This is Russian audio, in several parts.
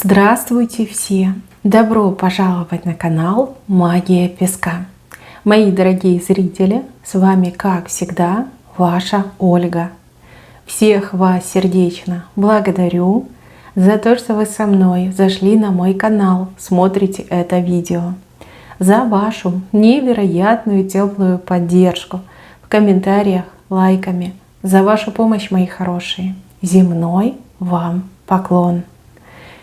Здравствуйте все! Добро пожаловать на канал Магия Песка. Мои дорогие зрители, с вами как всегда ваша Ольга. Всех вас сердечно благодарю за то, что вы со мной зашли на мой канал, смотрите это видео. За вашу невероятную теплую поддержку в комментариях, лайками. За вашу помощь, мои хорошие. Земной вам поклон.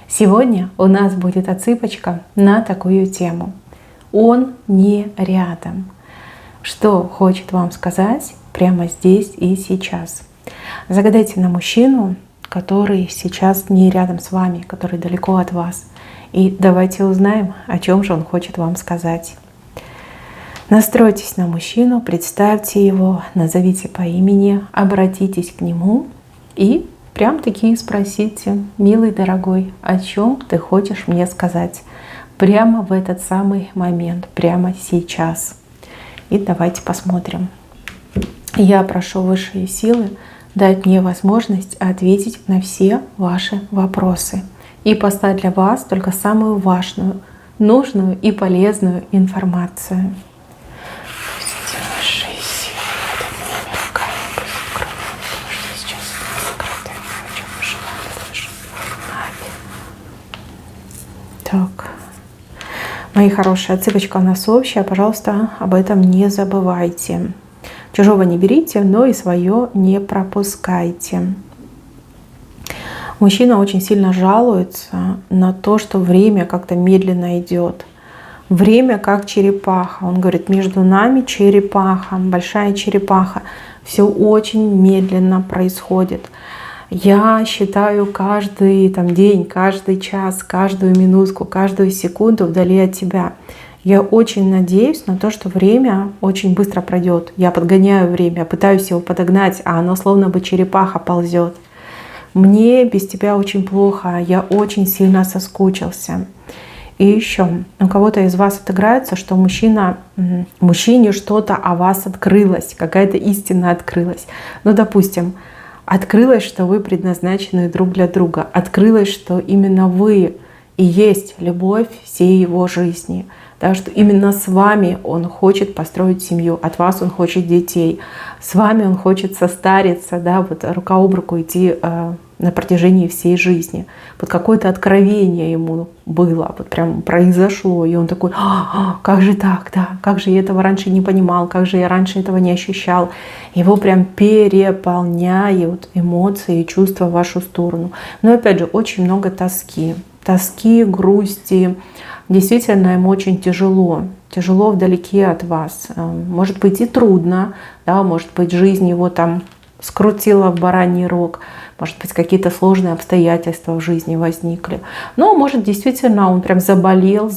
Сегодня у нас будет отсыпочка на такую тему. Он не рядом. Что хочет вам сказать прямо здесь и сейчас? Загадайте на мужчину, который сейчас не рядом с вами, который далеко от вас. И давайте узнаем, о чем же он хочет вам сказать. Настройтесь на мужчину, представьте его, назовите по имени, обратитесь к нему и прям-таки спросите: милый дорогой, о чем ты хочешь мне сказать? Прямо в этот самый момент, прямо сейчас. И давайте посмотрим. Я прошу высшие силы дать мне возможность ответить на все ваши вопросы и послать для вас только самую важную, нужную и полезную информацию. Так, мои хорошие, отсыпочка у нас общая, пожалуйста, об этом не забывайте. Чужого не берите, но и свое не пропускайте. Мужчина очень сильно жалуется на то, что время как-то медленно идет. Время как черепаха. Он говорит, между нами черепаха, большая черепаха. Все очень медленно происходит. Я считаю каждый день, каждый час, каждую минутку, каждую секунду вдали от тебя. Я очень надеюсь на то, что время очень быстро пройдет. Я подгоняю время, пытаюсь его подогнать, а оно словно бы черепаха ползет. Мне без тебя очень плохо, я очень сильно соскучился. И еще у кого-то из вас отыграется, что мужчине что-то о вас открылось, какая-то истина открылась. Ну, допустим, открылось, что вы предназначены друг для друга. Открылось, что именно вы и есть любовь всей его жизни. Да, что именно с вами он хочет построить семью, от вас он хочет детей, с вами он хочет состариться, да, вот рука об руку идти на протяжении всей жизни. Вот какое-то откровение ему было, вот прям произошло, и он такой: как же так, да, как же я этого раньше не понимал, как же я раньше этого не ощущал. Его прям переполняют эмоции и чувства в вашу сторону. Но опять же, очень много тоски, грусти. Действительно, ему очень тяжело вдалеке от вас. Может быть и трудно, да, может быть жизнь его там скрутила в бараний рог, может быть какие-то сложные обстоятельства в жизни возникли. Но может действительно он прям заболел,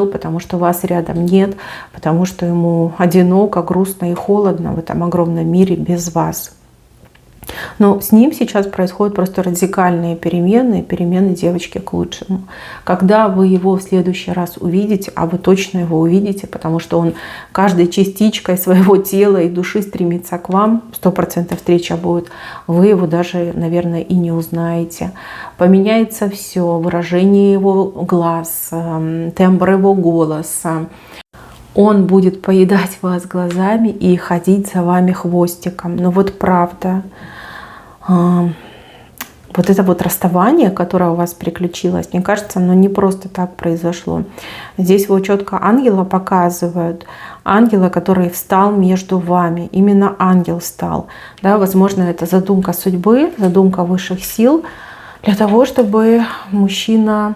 потому что вас рядом нет, потому что ему одиноко, грустно и холодно в этом огромном мире без вас. Но с ним сейчас происходят просто радикальные перемены девочки к лучшему. Когда вы его в следующий раз увидите, а вы точно его увидите, потому что он каждой частичкой своего тела и души стремится к вам, 100% встреча будет, вы его даже, наверное, и не узнаете. Поменяется все, выражение его глаз, тембр его голоса. Он будет поедать вас глазами и ходить за вами хвостиком. Но вот правда, вот это вот расставание, которое у вас приключилось, мне кажется, оно не просто так произошло. Здесь вот четко ангела показывают. Ангела, который встал между вами. Именно ангел стал. Да, возможно, это задумка судьбы, задумка высших сил для того, чтобы мужчину,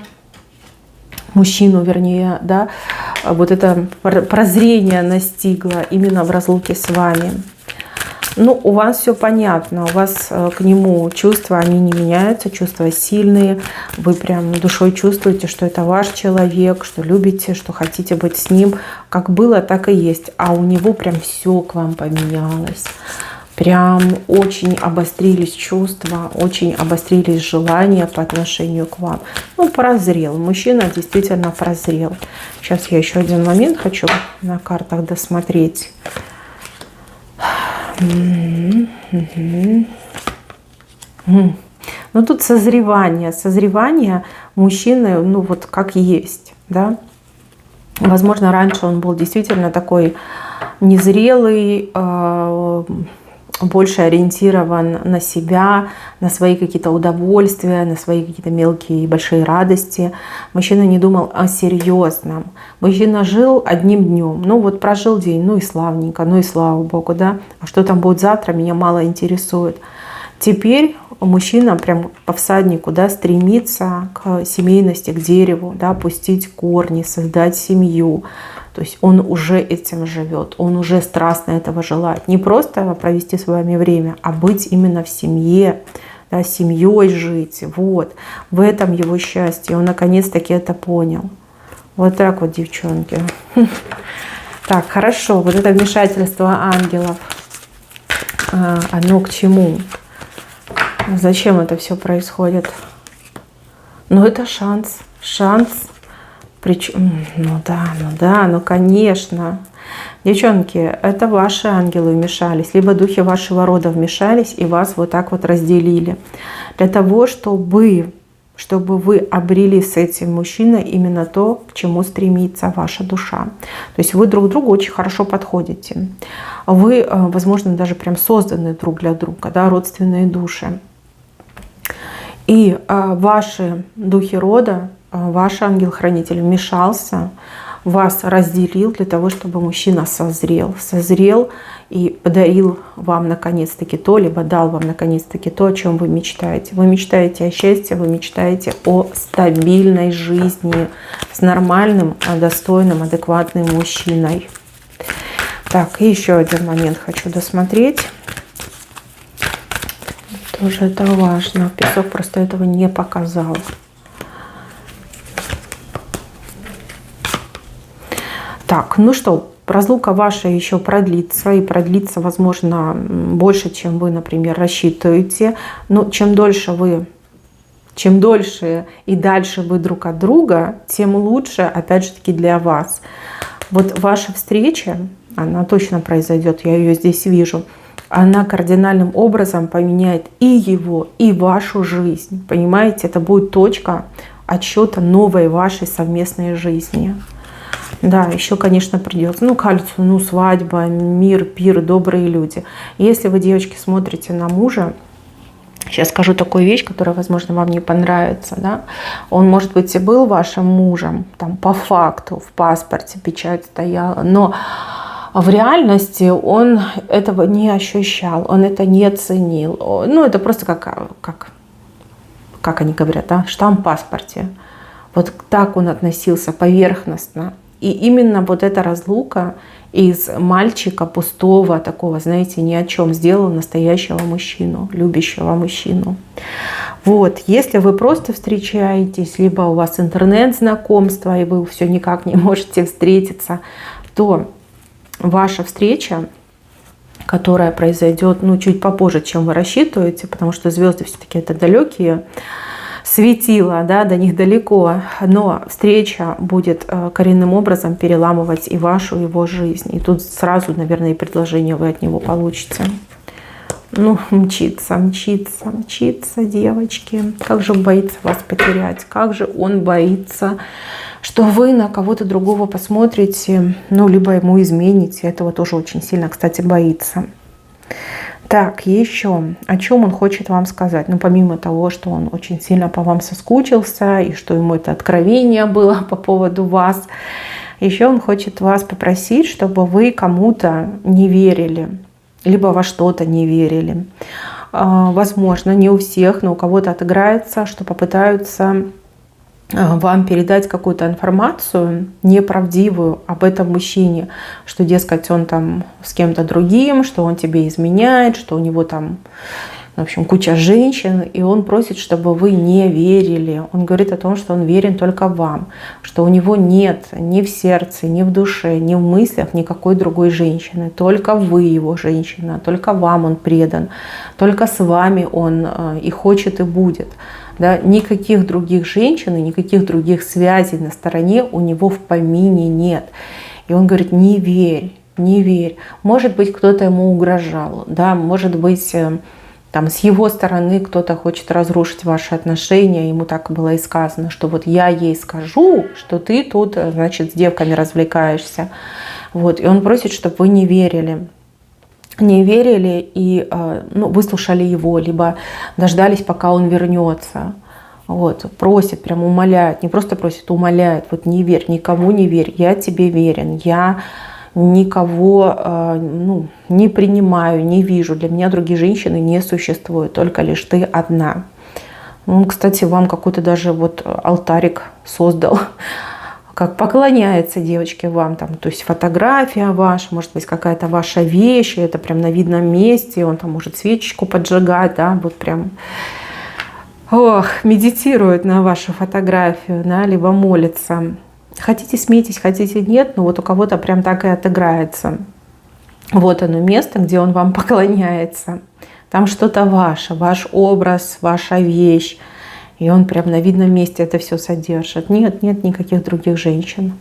вернее, да, вот это прозрение настигло именно в разлуке с вами. Ну, у вас все понятно, у вас к нему чувства, они не меняются, чувства сильные. Вы прям душой чувствуете, что это ваш человек, что любите, что хотите быть с ним. Как было, так и есть. А у него прям все к вам поменялось. Прям очень обострились чувства, очень обострились желания по отношению к вам. Ну, прозрел. Мужчина действительно прозрел. Сейчас я еще один момент хочу на картах досмотреть. Но тут созревание мужчины, ну вот как есть, да. Возможно, раньше он был действительно такой незрелый, больше ориентирован на себя, на свои какие-то удовольствия, на свои какие-то мелкие и большие радости. Мужчина не думал о серьезном. Мужчина жил одним днем. Ну вот прожил день, ну и славненько, ну и слава Богу, да. А что там будет завтра, меня мало интересует. Теперь мужчина прям по всаднику, да, стремится к семейности, к дереву, да, пустить корни, создать семью. То есть он уже этим живет, он уже страстно этого желает. Не просто провести с вами время, а быть именно в семье, да, семьей жить. Вот. В этом его счастье. Он наконец-таки это понял. Вот так вот, девчонки. Так, хорошо. Вот это вмешательство ангелов. Оно к чему? Зачем это все происходит? Ну, это шанс. Шанс. Причем, ну конечно. Девчонки, это ваши ангелы вмешались, либо духи вашего рода вмешались и вас вот так вот разделили. Для того, чтобы вы обрели с этим мужчиной именно то, к чему стремится ваша душа. То есть вы друг другу очень хорошо подходите. Вы, возможно, даже прям созданы друг для друга, да, родственные души. И ваши духи рода, ваш ангел-хранитель вмешался, вас разделил для того, чтобы мужчина созрел и подарил вам наконец-таки то, либо дал вам наконец-таки то, о чем вы мечтаете. Вы мечтаете о счастье, вы мечтаете о стабильной жизни с нормальным, достойным, адекватным мужчиной. Так, и еще один момент хочу досмотреть. Тоже это важно. Песок просто этого не показал. Так, ну что, разлука ваша еще продлится, и продлится, возможно, больше, чем вы, например, рассчитываете. Но чем дольше и дальше вы друг от друга, тем лучше, опять же таки, для вас. Вот ваша встреча, она точно произойдет, я ее здесь вижу, она кардинальным образом поменяет и его, и вашу жизнь. Понимаете, это будет точка отсчета новой вашей совместной жизни. Да, еще, конечно, придется, ну, кольцо, ну, свадьба, мир, пир, добрые люди. Если вы, девочки, смотрите на мужа, сейчас скажу такую вещь, которая, возможно, вам не понравится, да, он, может быть, и был вашим мужем, там, по факту, в паспорте печать стояла, но в реальности он этого не ощущал, он это не ценил. Ну, это просто как они говорят, да, штамп в паспорте. Вот так он относился поверхностно. И именно вот эта разлука из мальчика пустого, такого, знаете, ни о чем, сделала настоящего мужчину, любящего мужчину. Вот, если вы просто встречаетесь, либо у вас интернет-знакомство, и вы все никак не можете встретиться, то ваша встреча, которая произойдет, ну, чуть попозже, чем вы рассчитываете, потому что звезды все-таки это далекие светила, да, до них далеко, но встреча будет коренным образом переламывать и вашу, и его жизнь. И тут сразу, наверное, и предложение вы от него получите. Ну, мчится, девочки. Как же он боится вас потерять, как же он боится, что вы на кого-то другого посмотрите, ну, либо ему измените. Этого тоже очень сильно, кстати, боится. Так, еще, о чем он хочет вам сказать? Ну, помимо того, что он очень сильно по вам соскучился, и что ему это откровение было по поводу вас, еще он хочет вас попросить, чтобы вы кому-то не верили, либо во что-то не верили. Возможно, не у всех, но у кого-то отыграется, что попытаются вам передать какую-то информацию неправдивую об этом мужчине, что, дескать, он там с кем-то другим, что он тебе изменяет, что у него там, в общем, куча женщин, и он просит, чтобы вы не верили. Он говорит о том, что он верен только вам, что у него нет ни в сердце, ни в душе, ни в мыслях никакой другой женщины. Только вы его женщина, только вам он предан, только с вами он и хочет, и будет. Да, никаких других женщин и никаких других связей на стороне у него в помине нет. И он говорит, не верь, не верь. Может быть, кто-то ему угрожал, да, может быть, там с его стороны кто-то хочет разрушить ваши отношения, ему так было и сказано, что вот я ей скажу, что ты тут, значит, с девками развлекаешься. Вот. И он просит, чтобы вы не верили. Не верили и выслушали его, либо дождались, пока он вернется. Вот. Просит, прям умоляет, не просто просит, умоляет. Вот не верь, никому не верь, я тебе верен, я никого не принимаю, не вижу. Для меня другие женщины не существуют, только лишь ты одна. Он, кстати, вам какой-то даже вот алтарик создал, как поклоняется девочке вам, там, то есть фотография ваша, может быть, какая-то ваша вещь, это прям на видном месте, он там может свечечку поджигать, да, вот прям медитирует на вашу фотографию, да, либо молится. Хотите, смейтесь, хотите, нет, но вот у кого-то прям так и отыграется. Вот оно место, где он вам поклоняется. Там что-то ваше, ваш образ, ваша вещь. И он прям на видном месте это все содержит. Нет никаких других женщин.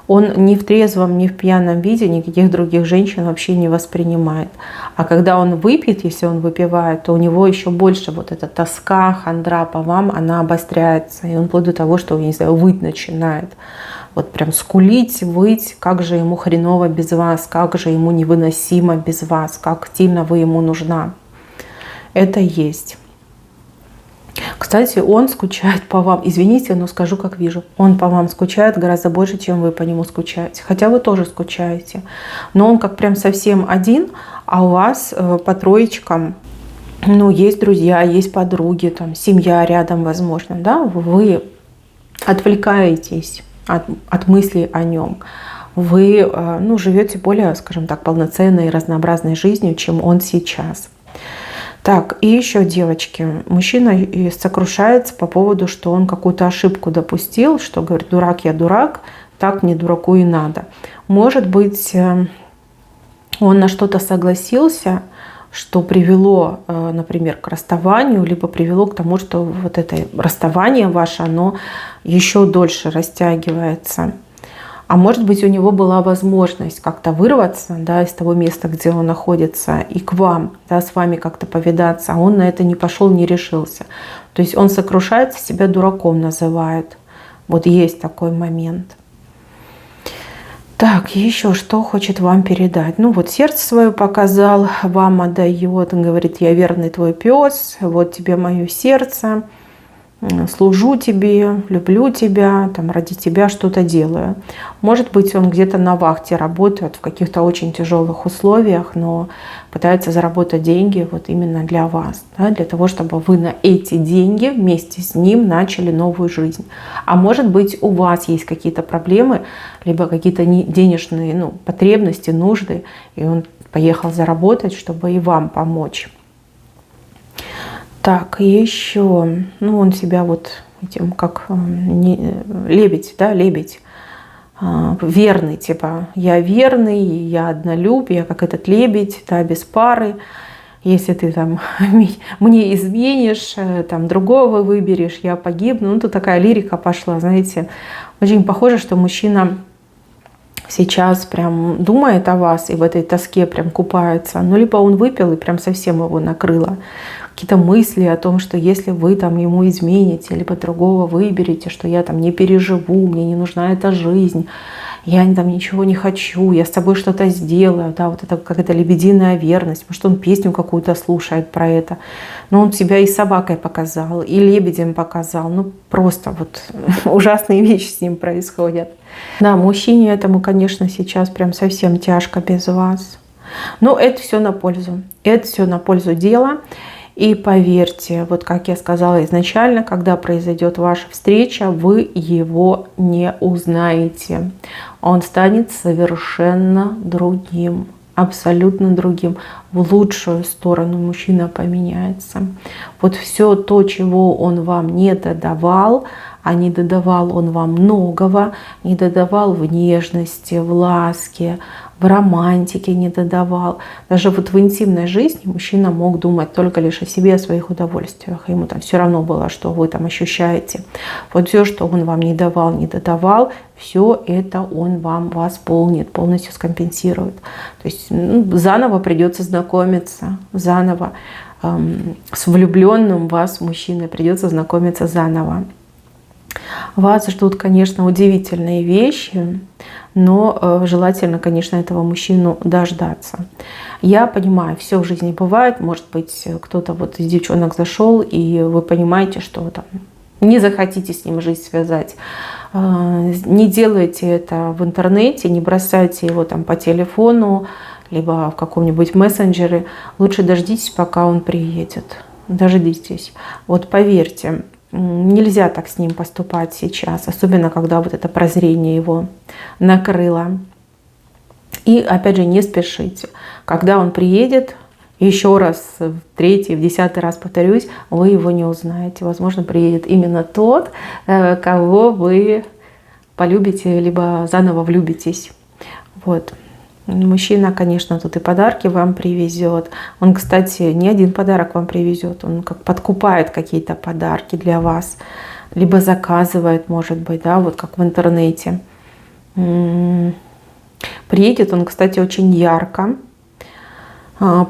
Он ни в трезвом, ни в пьяном виде никаких других женщин вообще не воспринимает. А когда он выпьет, если он выпивает, то у него еще больше вот эта тоска, хандра по вам, она обостряется. И он вплоть до того, что, не знаю, выть начинает. Вот прям скулить, выть, как же ему хреново без вас, как же ему невыносимо без вас, как сильно вы ему нужна. Это есть. Кстати, он скучает по вам. Извините, но скажу, как вижу. Он по вам скучает гораздо больше, чем вы по нему скучаете. Хотя вы тоже скучаете. Но он как прям совсем один, а у вас по троечкам, есть друзья, есть подруги, там, семья рядом, возможно, да, вы отвлекаетесь от мыслей о нем. Вы живете более, скажем так, полноценной и разнообразной жизнью, чем он сейчас. Так, и еще, девочки, мужчина сокрушается по поводу, что он какую-то ошибку допустил, что говорит, дурак я дурак, так мне дураку и надо. Может быть, он на что-то согласился, что привело, например, к расставанию, либо привело к тому, что вот это расставание ваше, оно еще дольше растягивается. А может быть, у него была возможность как-то вырваться, да, из того места, где он находится, и к вам, да, с вами как-то повидаться, а он на это не пошел, не решился. То есть он сокрушается, себя дураком называет. Вот есть такой момент. Так, еще что хочет вам передать? Сердце свое показал, вам отдает, он говорит, я верный твой пес, вот тебе мое сердце. Служу тебе, люблю тебя, там, ради тебя что-то делаю. Может быть, он где-то на вахте работает в каких-то очень тяжелых условиях, но пытается заработать деньги вот именно для вас, да, для того, чтобы вы на эти деньги вместе с ним начали новую жизнь. А может быть, у вас есть какие-то проблемы, либо какие-то денежные потребности, нужды, и он поехал заработать, чтобы и вам помочь. Так, еще, он себя вот этим, как лебедь, да, лебедь, верный, типа, я верный, я однолюб, я как этот лебедь, да, без пары. Если ты там мне изменишь, там другого выберешь, я погибну. Тут такая лирика пошла, знаете, очень похоже, что мужчина сейчас прям думает о вас и в этой тоске прям купается. Либо он выпил и прям совсем его накрыло. Какие-то мысли о том, что если вы там ему измените, либо другого выберете, что я там не переживу, мне не нужна эта жизнь, я там ничего не хочу, я с тобой что-то сделаю, да, вот это какая-то лебединая верность, может, он песню какую-то слушает про это, но он себя и собакой показал, и лебедем показал, просто вот ужасные вещи с ним происходят. Да, мужчине этому, конечно, сейчас прям совсем тяжко без вас, но это все на пользу, это все на пользу дела. И поверьте, вот как я сказала изначально, когда произойдет ваша встреча, вы его не узнаете. Он станет совершенно другим, абсолютно другим. В лучшую сторону мужчина поменяется. Вот все то, чего он вам не додавал, а не додавал он вам многого, не додавал в нежности, в ласке, в романтике не додавал. Даже вот в интимной жизни мужчина мог думать только лишь о себе, о своих удовольствиях. Ему там все равно было, что вы там ощущаете. Вот все, что он вам не давал, не додавал, все это он вам восполнит, полностью скомпенсирует. То есть заново придется знакомиться, заново с влюбленным вас мужчиной придется знакомиться заново. Вас ждут, конечно, удивительные вещи, но желательно, конечно, этого мужчину дождаться. Я понимаю, все в жизни бывает. Может быть, кто-то вот из девчонок зашел, и вы понимаете, что там не захотите с ним жизнь связать. Не делайте это в интернете, не бросайте его там по телефону, либо в каком-нибудь мессенджере. Лучше дождитесь, пока он приедет. Дождитесь. Вот поверьте, нельзя так с ним поступать сейчас, особенно когда вот это прозрение его накрыло. И опять же, не спешите. Когда он приедет, еще раз, в третий, в 10-й раз повторюсь, вы его не узнаете. Возможно, приедет именно тот, кого вы полюбите, либо заново влюбитесь. Вот. Мужчина, конечно, тут и подарки вам привезет. Он, кстати, не один подарок вам привезет. Он как подкупает какие-то подарки для вас. Либо заказывает, может быть, да, вот как в интернете. Приедет он, кстати, очень ярко.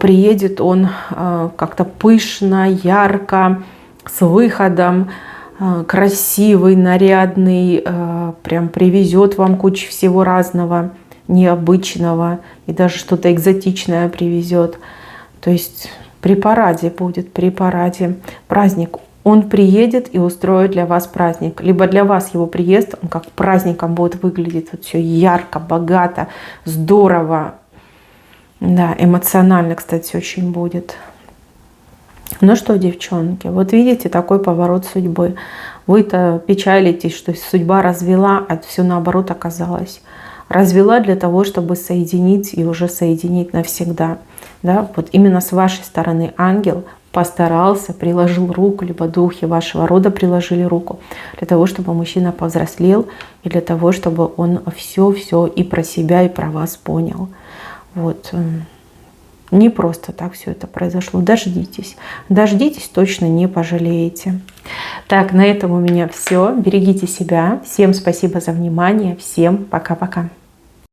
Приедет он как-то пышно, ярко, с выходом. Красивый, нарядный. Прям привезет вам кучу всего разного, необычного, и даже что-то экзотичное привезет. То есть при параде будет, при параде праздник. Он приедет и устроит для вас праздник. Либо для вас его приезд, он как праздником будет выглядеть. Вот все ярко, богато, здорово. Да, эмоционально, кстати, очень будет. Ну что, девчонки, вот видите такой поворот судьбы. Вы-то печалитесь, что судьба развела, а все наоборот оказалось. Развела для того, чтобы соединить и уже соединить навсегда. Да? Вот именно с вашей стороны ангел постарался, приложил руку, либо духи вашего рода приложили руку для того, чтобы мужчина повзрослел и для того, чтобы он все и про себя, и про вас понял. Вот. Не просто так все это произошло. Дождитесь. Дождитесь, точно не пожалеете. Так, на этом у меня все. Берегите себя. Всем спасибо за внимание. Всем пока-пока.